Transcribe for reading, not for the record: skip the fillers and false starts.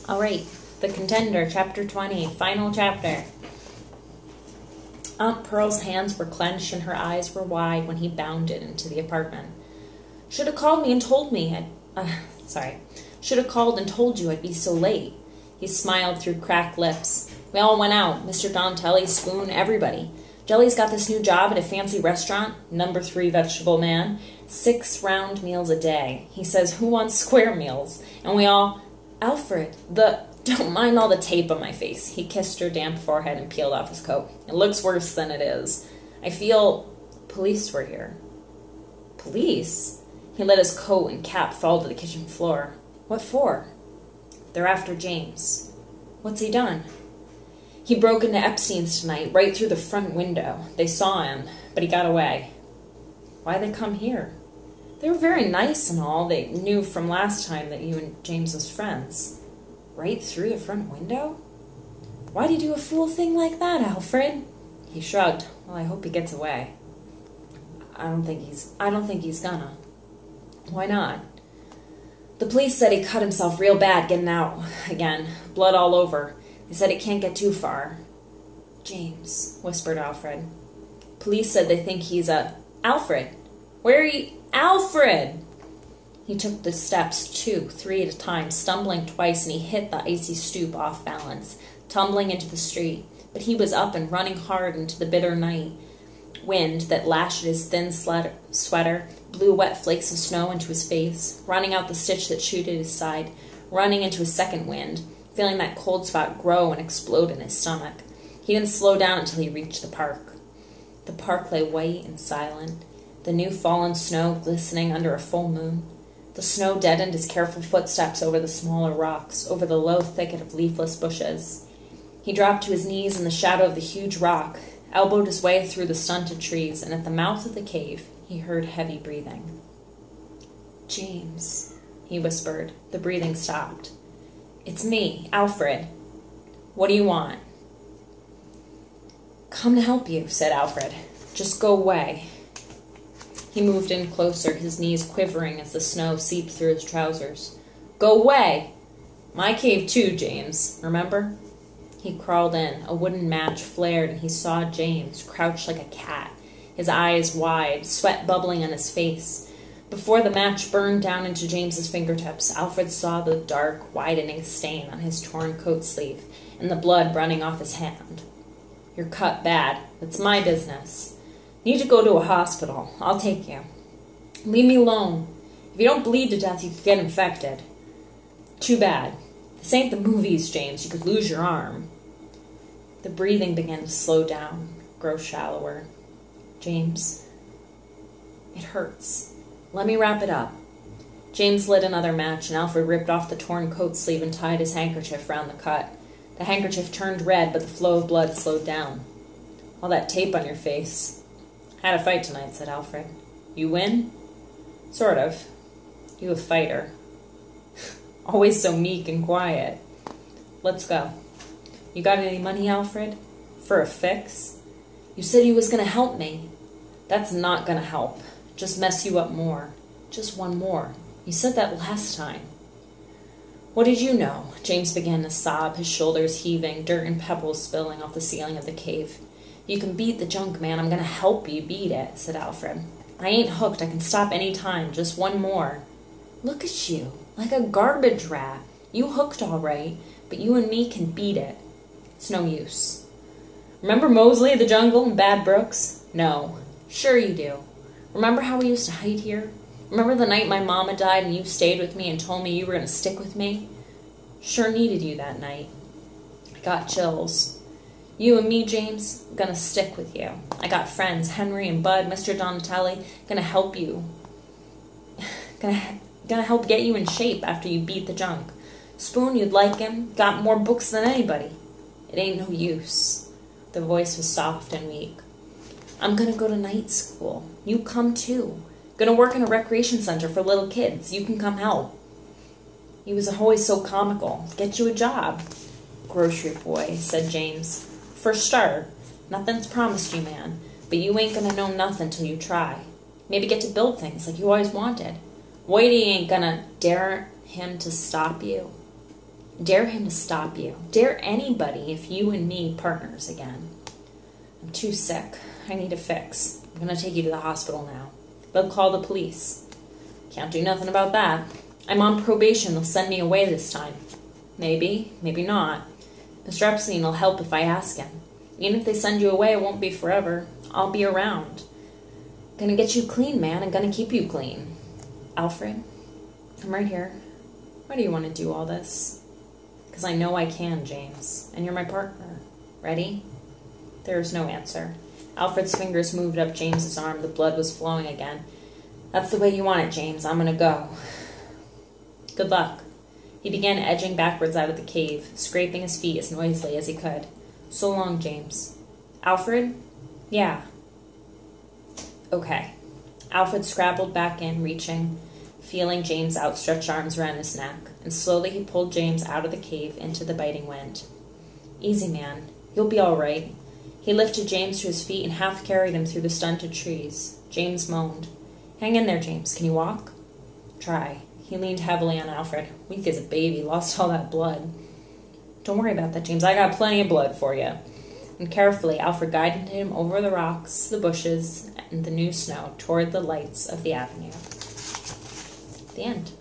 Alright, The Contender, Chapter 20, Final Chapter. Aunt Pearl's hands were clenched and her eyes were wide when he bounded into the apartment. Should have called me and told me Should have called and told you I'd be so late. He smiled through cracked lips. We all went out, Mr. Donatelli, Spoon, everybody. Jelly's got this new job at a fancy restaurant, number 3 vegetable man, 6 round meals a day. He says, who wants square meals? And we all, Alfred, don't mind all the tape on my face. He kissed her damp forehead and peeled off his coat. It looks worse than it is. I feel police were here. Police? He let his coat and cap fall to the kitchen floor. What for? They're after James. What's he done? He broke into Epstein's tonight, right through the front window. They saw him, but he got away. Why'd they come here? They were very nice and all. They knew from last time that you and James was friends. Right through the front window? Why'd he do a fool thing like that, Alfred? He shrugged. Well, I hope he gets away. I don't think he's gonna. Why not? The police said he cut himself real bad getting out again. Blood all over. They said it can't get too far. James, whispered Alfred. Police said they think he's Alfred! Where are you? Alfred! He took the steps 2, 3 at a time, stumbling twice, and he hit the icy stoop off balance, tumbling into the street. But he was up and running hard into the bitter night wind that lashed at his thin sweater, blew wet flakes of snow into his face, running out the stitch that chewed at his side, running into a second wind, feeling that cold spot grow and explode in his stomach. He didn't slow down until he reached the park. The park lay white and silent, the new fallen snow glistening under a full moon. The snow deadened his careful footsteps over the smaller rocks, over the low thicket of leafless bushes. He dropped to his knees in the shadow of the huge rock, elbowed his way through the stunted trees, and at the mouth of the cave he heard heavy breathing. James, he whispered. The breathing stopped. It's me, Alfred. What do you want? Come to help you, said Alfred. Just go away. He moved in closer, his knees quivering as the snow seeped through his trousers. Go away! My cave too, James, remember? He crawled in. A wooden match flared, and he saw James, crouched like a cat, his eyes wide, sweat bubbling on his face. Before the match burned down into James's fingertips, Alfred saw the dark, widening stain on his torn coat sleeve, and the blood running off his hand. You're cut bad. That's my business. Need to go to a hospital. I'll take you. Leave me alone. If you don't bleed to death, you could get infected. Too bad. This ain't the movies, James. You could lose your arm. The breathing began to slow down, grow shallower. James, it hurts. Let me wrap it up. James lit another match, and Alfred ripped off the torn coat sleeve and tied his handkerchief round the cut. The handkerchief turned red, but the flow of blood slowed down. All that tape on your face. Had a fight tonight, said Alfred. You win? Sort of. You a fighter. Always so meek and quiet. Let's go. You got any money, Alfred? For a fix? You said you was gonna help me. That's not gonna help. Just mess you up more. Just one more. You said that last time. What did you know? James began to sob, his shoulders heaving, dirt and pebbles spilling off the ceiling of the cave. You can beat the junk, man. I'm gonna help you beat it, said Alfred. I ain't hooked. I can stop any time. Just one more. Look at you, like a garbage rat. You hooked all right, but you and me can beat it. It's no use. Remember Mosley, the jungle, and Bad Brooks? No. Sure you do. Remember how we used to hide here? Remember the night my mama died and you stayed with me and told me you were gonna stick with me? Sure needed you that night. I got chills. You and me, James, gonna stick with you. I got friends, Henry and Bud, Mr. Donatelli, gonna help you. Gonna help get you in shape after you beat the junk. Spoon, you'd like him, got more books than anybody. It ain't no use. The voice was soft and weak. I'm gonna go to night school. You come too. Gonna work in a recreation center for little kids. You can come help. He was always so comical. Get you a job. Grocery boy, said James. For a start, nothing's promised you, man, but you ain't gonna know nothing till you try. Maybe get to build things like you always wanted. Whitey ain't gonna dare him to stop you. Dare him to stop you. Dare anybody if you and me partners again. I'm too sick. I need a fix. I'm going to take you to the hospital now. They'll call the police. Can't do nothing about that. I'm on probation. They'll send me away this time. Maybe, maybe not. Mr. Epstein will help if I ask him. Even if they send you away, it won't be forever. I'll be around. Gonna get you clean, man. I'm gonna keep you clean. Alfred, I'm right here. Why do you want to do all this? Because I know I can, James. And you're my partner. Ready? There is no answer. Alfred's fingers moved up James's arm. The blood was flowing again. That's the way you want it, James. I'm gonna go. Good luck. He began edging backwards out of the cave, scraping his feet as noisily as he could. So long, James. Alfred? Yeah. Okay. Alfred scrabbled back in, reaching, feeling James' outstretched arms around his neck, and slowly he pulled James out of the cave into the biting wind. Easy, man. You'll be all right. He lifted James to his feet and half carried him through the stunted trees. James moaned. Hang in there, James. Can you walk? Try. He leaned heavily on Alfred. Weak as a baby, lost all that blood. Don't worry about that, James. I got plenty of blood for you. And carefully, Alfred guided him over the rocks, the bushes, and the new snow toward the lights of the avenue. The end.